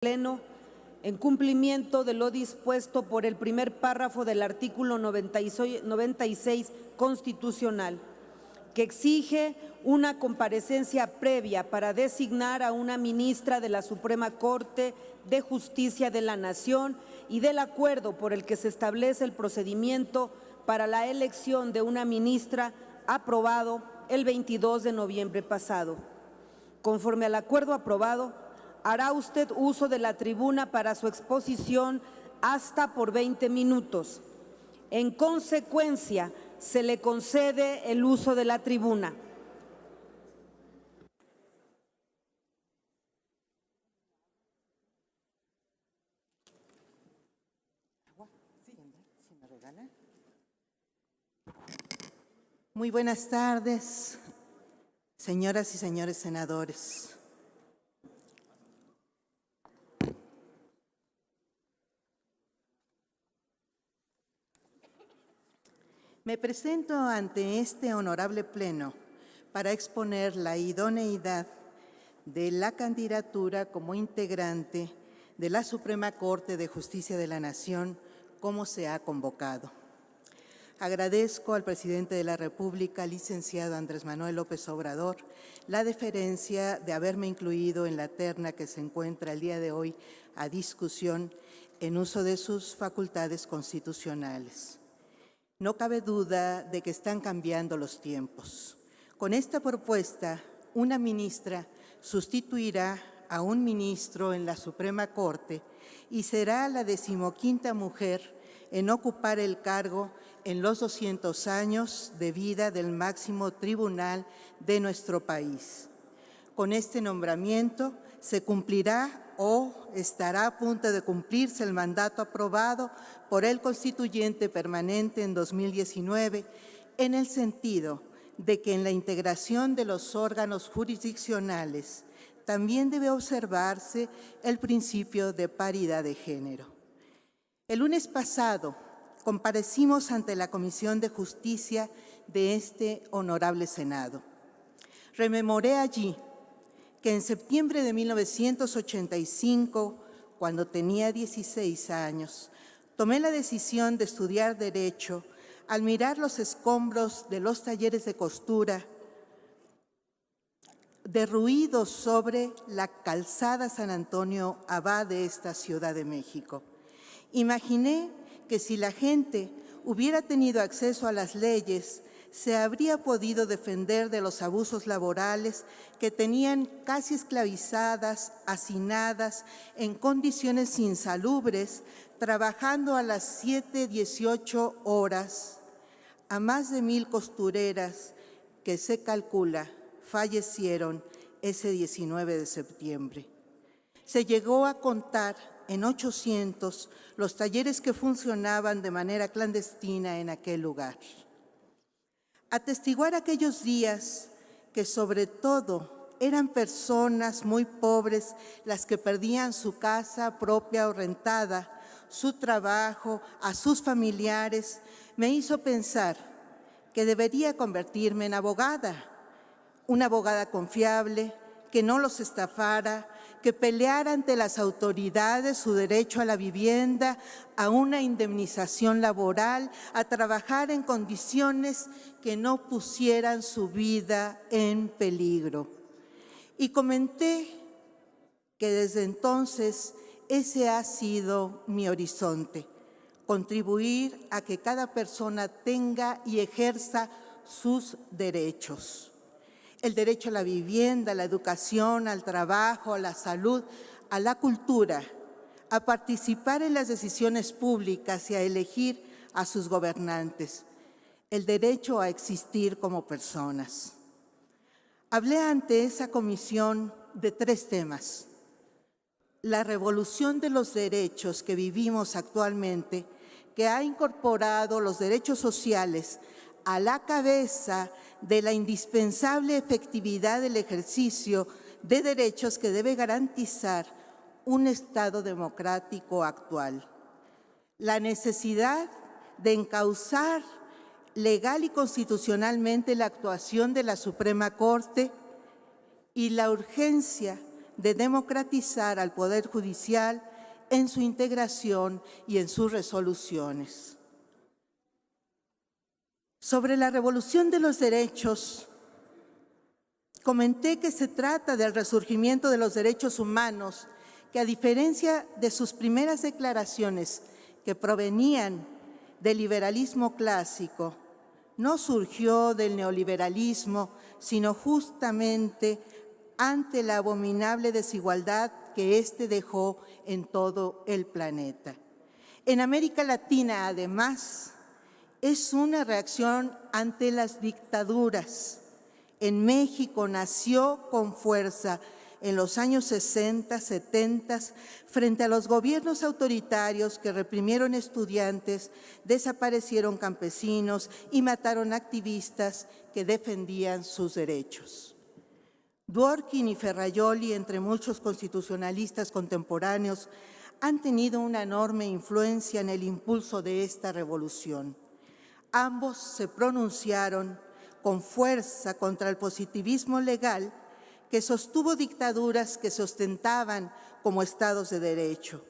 Pleno, en cumplimiento de lo dispuesto por el primer párrafo del artículo 96 constitucional, que exige una comparecencia previa para designar a una ministra de la Suprema Corte de Justicia de la Nación y del acuerdo por el que se establece el procedimiento para la elección de una ministra aprobado el 22 de noviembre pasado. Conforme al acuerdo aprobado, hará usted uso de la tribuna para su exposición hasta por 20 minutos. En consecuencia, se le concede el uso de la tribuna. Muy buenas tardes, señoras y señores senadores. Me presento ante este honorable pleno para exponer la idoneidad de la candidatura como integrante de la Suprema Corte de Justicia de la Nación, como se ha convocado. Agradezco al presidente de la República, licenciado Andrés Manuel López Obrador, la deferencia de haberme incluido en la terna que se encuentra el día de hoy a discusión en uso de sus facultades constitucionales. No cabe duda de que están cambiando los tiempos. Con esta propuesta, una ministra sustituirá a un ministro en la Suprema Corte y será la 15ª mujer en ocupar el cargo en los 200 años de vida del máximo tribunal de nuestro país. Con este nombramiento se cumplirá o estará a punto de cumplirse el mandato aprobado por el Constituyente Permanente en 2019, en el sentido de que en la integración de los órganos jurisdiccionales también debe observarse el principio de paridad de género. El lunes pasado comparecimos ante la Comisión de Justicia de este honorable Senado. Rememoré allí que en septiembre de 1985, cuando tenía 16 años, tomé la decisión de estudiar Derecho al mirar los escombros de los talleres de costura derruidos sobre la calzada San Antonio Abad de esta Ciudad de México. Imaginé que si la gente hubiera tenido acceso a las leyes, se habría podido defender de los abusos laborales que tenían casi esclavizadas, hacinadas, en condiciones insalubres, trabajando a las 7, 18 horas, a más de 1000 costureras que se calcula fallecieron ese 19 de septiembre. Se llegó a contar en 800 los talleres que funcionaban de manera clandestina en aquel lugar. Atestiguar aquellos días que sobre todo eran personas muy pobres las que perdían su casa propia o rentada, su trabajo, a sus familiares, me hizo pensar que debería convertirme en abogada, una abogada confiable, que no los estafara, que peleara ante las autoridades su derecho a la vivienda, a una indemnización laboral, a trabajar en condiciones que no pusieran su vida en peligro. Y comenté que desde entonces ese ha sido mi horizonte, contribuir a que cada persona tenga y ejerza sus derechos. El derecho a la vivienda, a la educación, al trabajo, a la salud, a la cultura, a participar en las decisiones públicas y a elegir a sus gobernantes. El derecho a existir como personas. Hablé ante esa comisión de 3 temas. La revolución de los derechos que vivimos actualmente, que ha incorporado los derechos sociales a la cabeza de la indispensable efectividad del ejercicio de derechos que debe garantizar un Estado democrático actual. La necesidad de encauzar legal y constitucionalmente la actuación de la Suprema Corte y la urgencia de democratizar al Poder Judicial en su integración y en sus resoluciones. Sobre la revolución de los derechos, comenté que se trata del resurgimiento de los derechos humanos, que a diferencia de sus primeras declaraciones que provenían del liberalismo clásico, no surgió del neoliberalismo, sino justamente ante la abominable desigualdad que éste dejó en todo el planeta. En América Latina, además, es una reacción ante las dictaduras. En México nació con fuerza en los años 60, 70, frente a los gobiernos autoritarios que reprimieron estudiantes, desaparecieron campesinos y mataron activistas que defendían sus derechos. Dworkin y Ferrajoli, entre muchos constitucionalistas contemporáneos, han tenido una enorme influencia en el impulso de esta revolución. Ambos se pronunciaron con fuerza contra el positivismo legal que sostuvo dictaduras que se ostentaban como estados de derecho.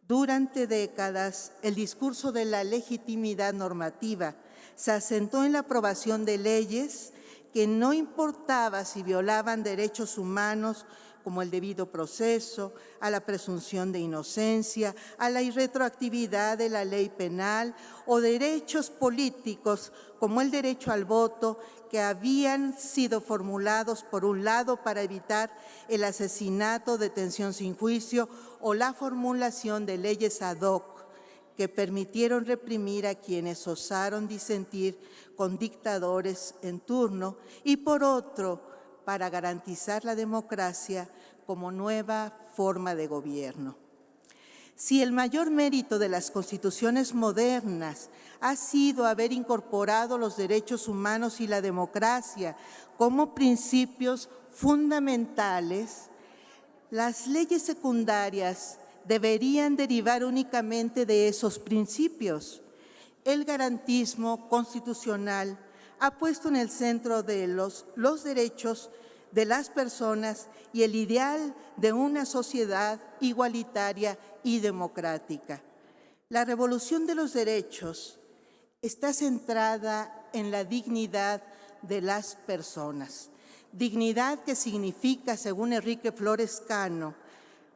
Durante décadas, el discurso de la legitimidad normativa se asentó en la aprobación de leyes que no importaba si violaban derechos humanos como el debido proceso, a la presunción de inocencia, a la irretroactividad de la ley penal o derechos políticos como el derecho al voto, que habían sido formulados por un lado para evitar el asesinato, detención sin juicio o la formulación de leyes ad hoc que permitieron reprimir a quienes osaron disentir con dictadores en turno y por otro, para garantizar la democracia como nueva forma de gobierno. Si el mayor mérito de las constituciones modernas ha sido haber incorporado los derechos humanos y la democracia como principios fundamentales, las leyes secundarias deberían derivar únicamente de esos principios. El garantismo constitucional ha puesto en el centro de los derechos de las personas y el ideal de una sociedad igualitaria y democrática. La revolución de los derechos está centrada en la dignidad de las personas. Dignidad que significa, según Enrique Flores Cano,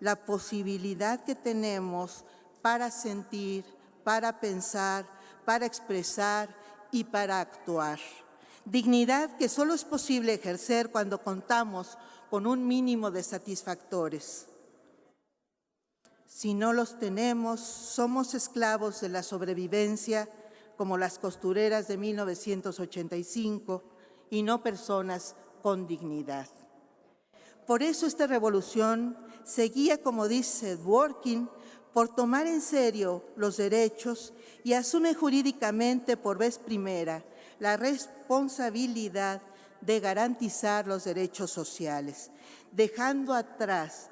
la posibilidad que tenemos para sentir, para pensar, para expresar y para actuar. Dignidad que solo es posible ejercer cuando contamos con un mínimo de satisfactores. Si no los tenemos, somos esclavos de la sobrevivencia, como las costureras de 1985, y no personas con dignidad. Por eso esta revolución seguía, como dice Dworkin, por tomar en serio los derechos y asume jurídicamente por vez primera la responsabilidad de garantizar los derechos sociales, dejando atrás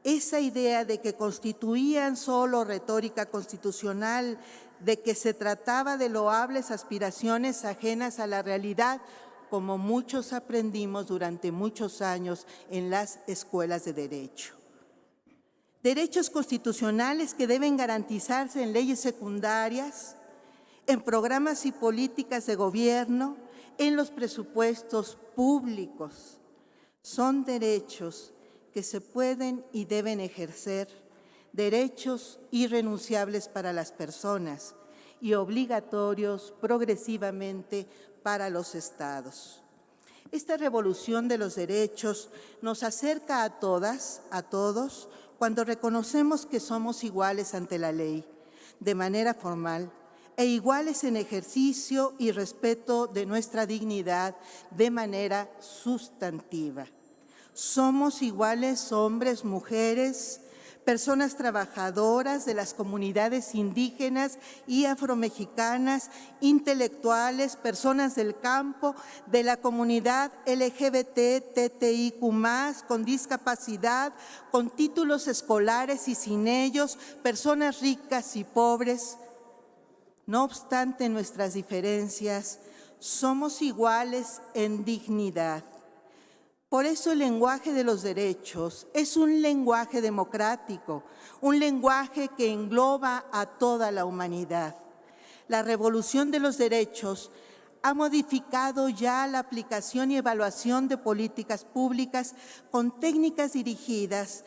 esa idea de que constituían solo retórica constitucional, de que se trataba de loables aspiraciones ajenas a la realidad, como muchos aprendimos durante muchos años en las escuelas de derecho. Derechos constitucionales que deben garantizarse en leyes secundarias, en programas y políticas de gobierno, en los presupuestos públicos. Son derechos que se pueden y deben ejercer, derechos irrenunciables para las personas y obligatorios progresivamente para los estados. Esta revolución de los derechos nos acerca a todas, a todos, cuando reconocemos que somos iguales ante la ley, de manera formal, e iguales en ejercicio y respeto de nuestra dignidad de manera sustantiva. Somos iguales hombres, mujeres, personas trabajadoras de las comunidades indígenas y afromexicanas, intelectuales, personas del campo, de la comunidad LGBT, TTIQ+, con discapacidad, con títulos escolares y sin ellos, personas ricas y pobres. No obstante nuestras diferencias, somos iguales en dignidad. Por eso el lenguaje de los derechos es un lenguaje democrático, un lenguaje que engloba a toda la humanidad. La revolución de los derechos ha modificado ya la aplicación y evaluación de políticas públicas con técnicas dirigidas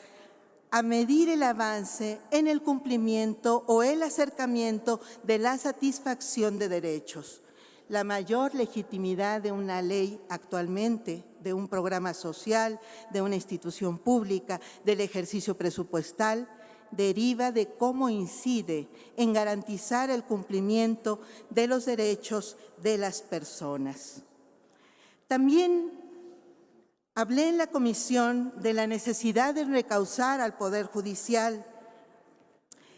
a medir el avance en el cumplimiento o el acercamiento de la satisfacción de derechos. La mayor legitimidad de una ley actualmente, de un programa social, de una institución pública, del ejercicio presupuestal, deriva de cómo incide en garantizar el cumplimiento de los derechos de las personas. También hablé en la comisión de la necesidad de reencauzar al Poder Judicial.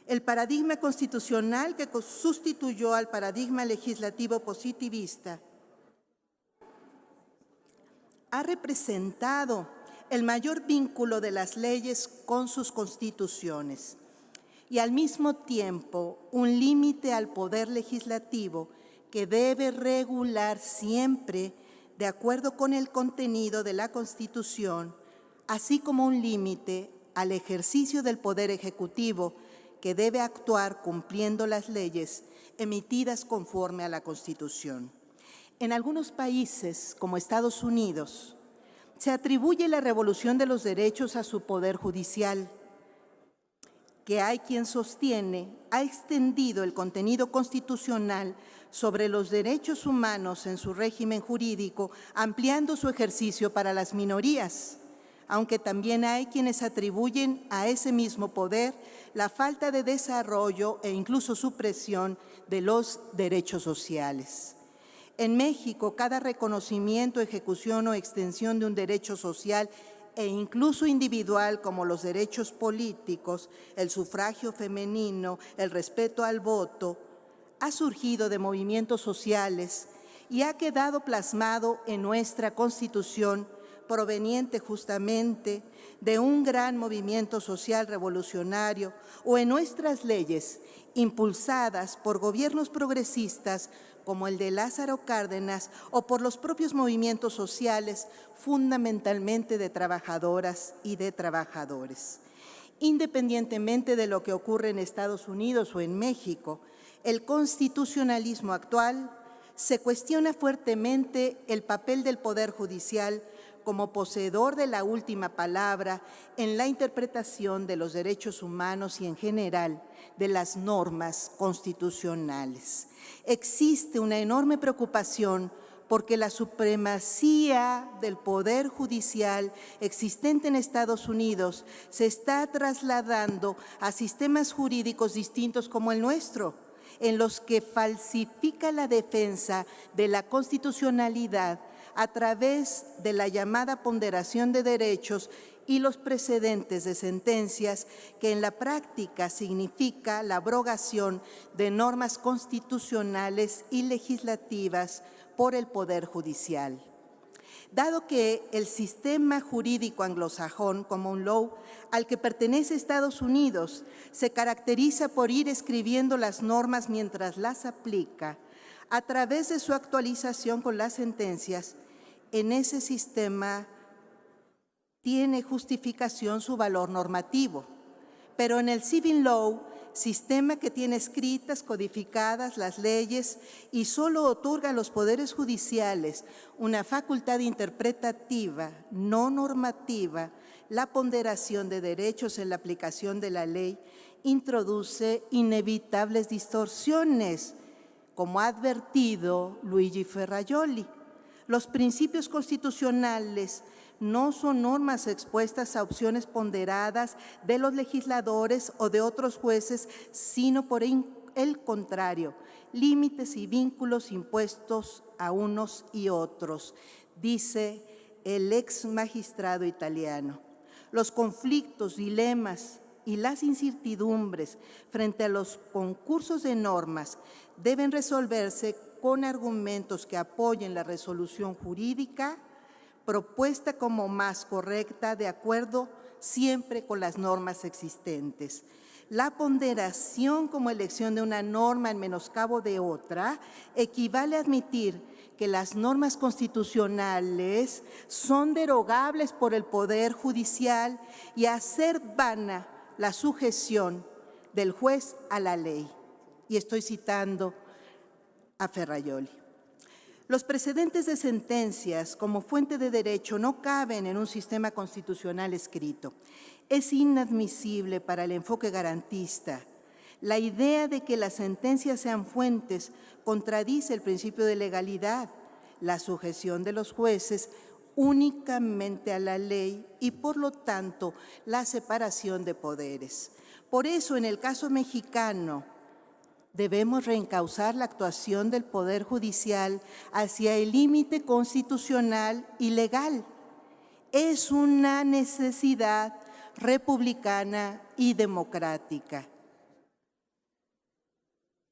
El paradigma constitucional que sustituyó al paradigma legislativo positivista ha representado el mayor vínculo de las leyes con sus constituciones y al mismo tiempo un límite al poder legislativo que debe regular siempre de acuerdo con el contenido de la Constitución, así como un límite al ejercicio del poder ejecutivo que debe actuar cumpliendo las leyes emitidas conforme a la Constitución. En algunos países, como Estados Unidos, se atribuye la revolución de los derechos a su poder judicial, que hay quien sostiene ha extendido el contenido constitucional sobre los derechos humanos en su régimen jurídico, ampliando su ejercicio para las minorías, aunque también hay quienes atribuyen a ese mismo poder la falta de desarrollo e incluso supresión de los derechos sociales. En México, cada reconocimiento, ejecución o extensión de un derecho social e incluso individual, como los derechos políticos, el sufragio femenino, el respeto al voto, ha surgido de movimientos sociales y ha quedado plasmado en nuestra Constitución, proveniente justamente de un gran movimiento social revolucionario, o en nuestras leyes, impulsadas por gobiernos progresistas como el de Lázaro Cárdenas o por los propios movimientos sociales, fundamentalmente de trabajadoras y de trabajadores. Independientemente de lo que ocurre en Estados Unidos o en México, el constitucionalismo actual se cuestiona fuertemente el papel del Poder Judicial como poseedor de la última palabra en la interpretación de los derechos humanos y en general de las normas constitucionales. Existe una enorme preocupación porque la supremacía del Poder Judicial existente en Estados Unidos se está trasladando a sistemas jurídicos distintos como el nuestro, en los que falsifica la defensa de la constitucionalidad a través de la llamada ponderación de derechos y los precedentes de sentencias que en la práctica significa la abrogación de normas constitucionales y legislativas por el Poder Judicial. Dado que el sistema jurídico anglosajón, common law, al que pertenece Estados Unidos, se caracteriza por ir escribiendo las normas mientras las aplica, a través de su actualización con las sentencias, en ese sistema tiene justificación su valor normativo. Pero en el civil law, sistema que tiene escritas, codificadas las leyes y solo otorga a los poderes judiciales una facultad interpretativa, no normativa, la ponderación de derechos en la aplicación de la ley introduce inevitables distorsiones, como ha advertido Luigi Ferrajoli. Los principios constitucionales no son normas expuestas a opciones ponderadas de los legisladores o de otros jueces, sino por el contrario, límites y vínculos impuestos a unos y otros, dice el ex magistrado italiano. Los conflictos, dilemas y las incertidumbres frente a los concursos de normas deben resolverse con argumentos que apoyen la resolución jurídica propuesta como más correcta de acuerdo siempre con las normas existentes. La ponderación como elección de una norma en menoscabo de otra equivale a admitir que las normas constitucionales son derogables por el Poder Judicial y hacer vana la sujeción del juez a la ley. Y estoy citando a Ferrajoli. Los precedentes de sentencias como fuente de derecho no caben en un sistema constitucional escrito. Es inadmisible para el enfoque garantista. La idea de que las sentencias sean fuentes contradice el principio de legalidad, la sujeción de los jueces únicamente a la ley y, por lo tanto, la separación de poderes. Por eso, en el caso mexicano, debemos reencauzar la actuación del Poder Judicial hacia el límite constitucional y legal. Es una necesidad republicana y democrática.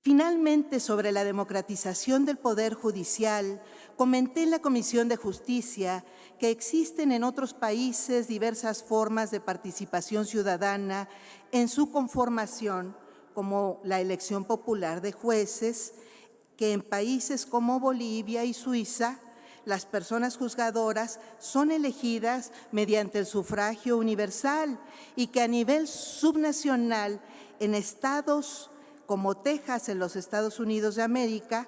Finalmente, sobre la democratización del Poder Judicial, comenté en la Comisión de Justicia que existen en otros países diversas formas de participación ciudadana en su conformación, como la elección popular de jueces, que en países como Bolivia y Suiza, las personas juzgadoras son elegidas mediante el sufragio universal y que a nivel subnacional en estados como Texas en los Estados Unidos de América,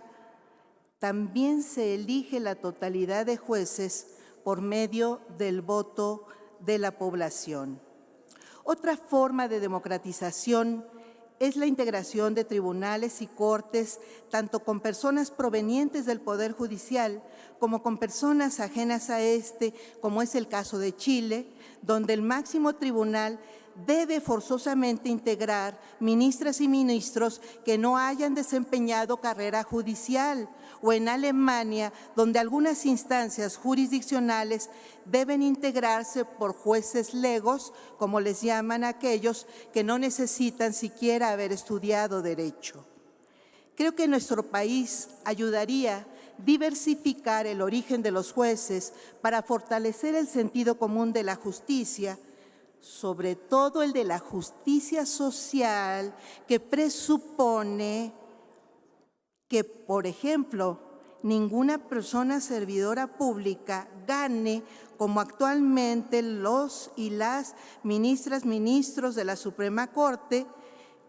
también se elige la totalidad de jueces por medio del voto de la población. Otra forma de democratización es la integración de tribunales y cortes, tanto con personas provenientes del Poder Judicial como con personas ajenas a este, como es el caso de Chile, donde el máximo tribunal debe forzosamente integrar ministras y ministros que no hayan desempeñado carrera judicial, o en Alemania, donde algunas instancias jurisdiccionales deben integrarse por jueces legos, como les llaman aquellos que no necesitan siquiera haber estudiado derecho. Creo que nuestro país ayudaría diversificar el origen de los jueces para fortalecer el sentido común de la justicia, sobre todo el de la justicia social, que presupone que, por ejemplo, ninguna persona servidora pública gane como actualmente los y las ministras, ministros de la Suprema Corte,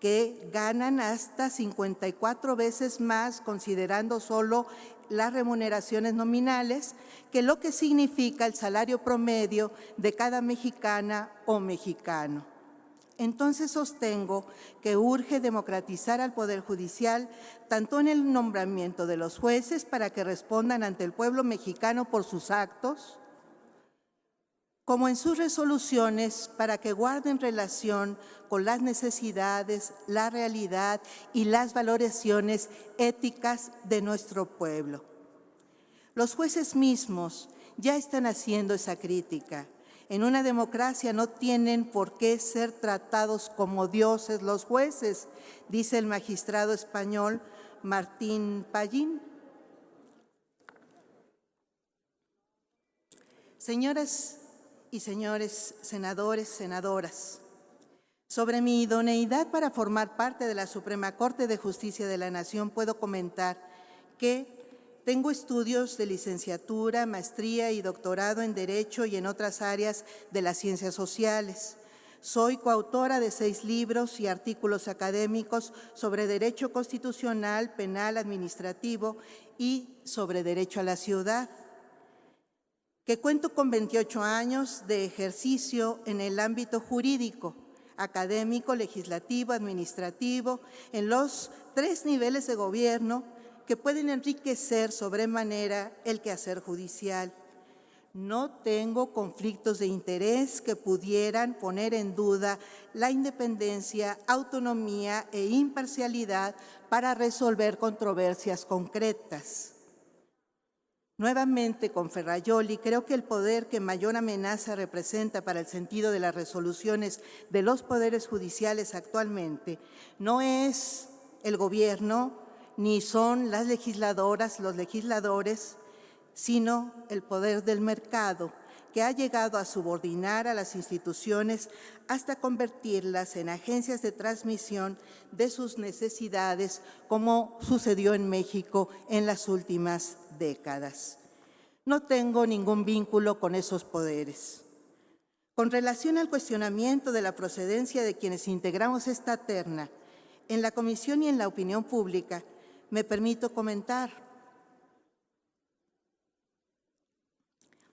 que ganan hasta 54 veces más, considerando solo las remuneraciones nominales, que lo que significa el salario promedio de cada mexicana o mexicano. Entonces sostengo que urge democratizar al Poder Judicial, tanto en el nombramiento de los jueces para que respondan ante el pueblo mexicano por sus actos, como en sus resoluciones para que guarden relación con las necesidades, la realidad y las valoraciones éticas de nuestro pueblo. Los jueces mismos ya están haciendo esa crítica. En una democracia no tienen por qué ser tratados como dioses los jueces, dice el magistrado español Martín Pallín. Señoras y señores senadores, senadoras, sobre mi idoneidad para formar parte de la Suprema Corte de Justicia de la Nación, puedo comentar que tengo estudios de licenciatura, maestría y doctorado en Derecho y en otras áreas de las ciencias sociales. Soy coautora de 6 libros y artículos académicos sobre Derecho Constitucional, Penal, Administrativo y sobre Derecho a la Ciudad, que cuento con 28 años de ejercicio en el ámbito jurídico, académico, legislativo, administrativo, en los 3 niveles de gobierno que pueden enriquecer sobremanera el quehacer judicial. No tengo conflictos de interés que pudieran poner en duda la independencia, autonomía e imparcialidad para resolver controversias concretas. Nuevamente, con Ferrajoli, creo que el poder que mayor amenaza representa para el sentido de las resoluciones de los poderes judiciales actualmente no es el gobierno, ni son las legisladoras, los legisladores, sino el poder del mercado, que ha llegado a subordinar a las instituciones hasta convertirlas en agencias de transmisión de sus necesidades, como sucedió en México en las últimas décadas. No tengo ningún vínculo con esos poderes. Con relación al cuestionamiento de la procedencia de quienes integramos esta terna, en la comisión y en la opinión pública, me permito comentar.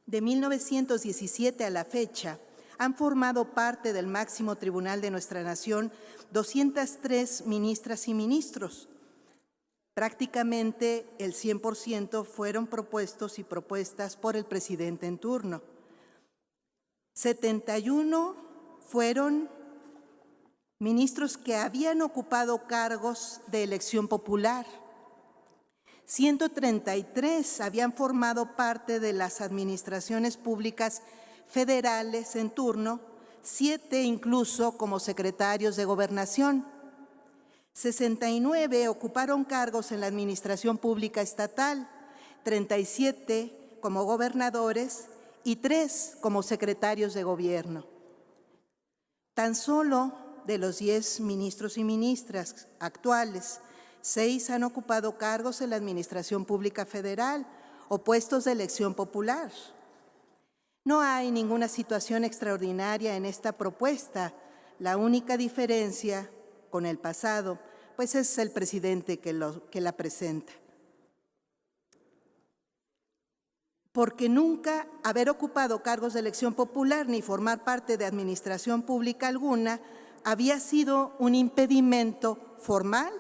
De 1917 a la fecha, han formado parte del máximo tribunal de nuestra nación 203 ministras y ministros. Prácticamente el 100% fueron propuestos y propuestas por el presidente en turno. 71 fueron ministros que habían ocupado cargos de elección popular. 133 habían formado parte de las administraciones públicas federales en turno, 7 incluso como secretarios de gobernación. 69 ocuparon cargos en la administración pública estatal, 37 como gobernadores y 3 como secretarios de gobierno. Tan solo de los 10 ministros y ministras actuales, 6 han ocupado cargos en la Administración Pública Federal o puestos de elección popular. No hay ninguna situación extraordinaria en esta propuesta. La única diferencia con el pasado, pues es el presidente que la presenta. Porque nunca haber ocupado cargos de elección popular ni formar parte de administración pública alguna había sido un impedimento formal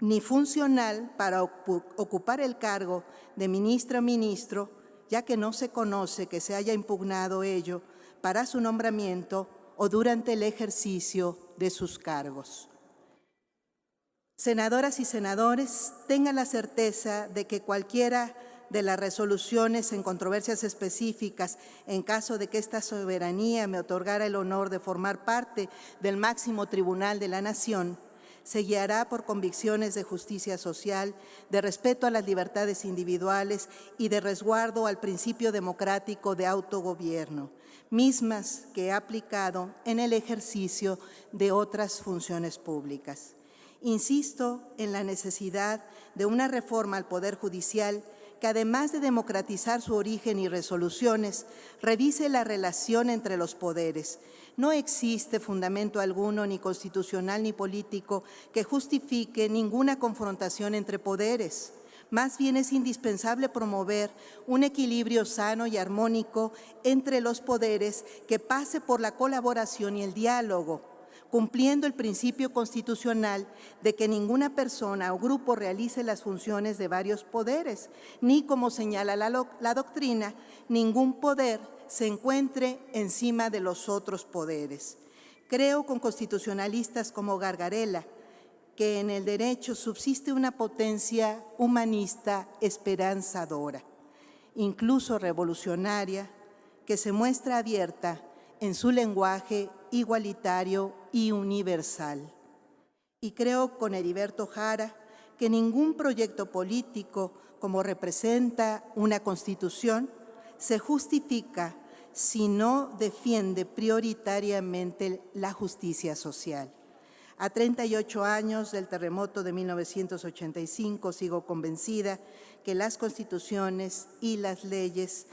ni funcional para ocupar el cargo de ministra o ministro, ya que no se conoce que se haya impugnado ello para su nombramiento o durante el ejercicio de sus cargos. Senadoras y senadores, tengan la certeza de que cualquiera de las resoluciones en controversias específicas, en caso de que esta soberanía me otorgara el honor de formar parte del máximo tribunal de la nación, se guiará por convicciones de justicia social, de respeto a las libertades individuales y de resguardo al principio democrático de autogobierno, mismas que he aplicado en el ejercicio de otras funciones públicas. Insisto en la necesidad de una reforma al Poder Judicial que, además de democratizar su origen y resoluciones, revise la relación entre los poderes. No existe fundamento alguno, ni constitucional ni político, que justifique ninguna confrontación entre poderes. Más bien es indispensable promover un equilibrio sano y armónico entre los poderes que pase por la colaboración y el diálogo, cumpliendo el principio constitucional de que ninguna persona o grupo realice las funciones de varios poderes, ni, como señala la doctrina, ningún poder se encuentre encima de los otros poderes. Creo con constitucionalistas como Gargarella que en el derecho subsiste una potencia humanista esperanzadora, incluso revolucionaria, que se muestra abierta en su lenguaje igualitario y universal. Y creo con Heriberto Jara que ningún proyecto político, como representa una Constitución, se justifica si no defiende prioritariamente la justicia social. A 38 años del terremoto de 1985, sigo convencida que las constituciones y las leyes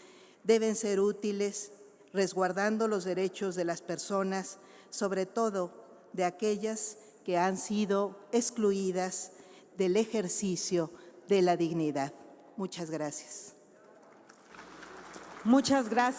deben ser útiles, resguardando los derechos de las personas, sobre todo de aquellas que han sido excluidas del ejercicio de la dignidad. Muchas gracias. Muchas gracias.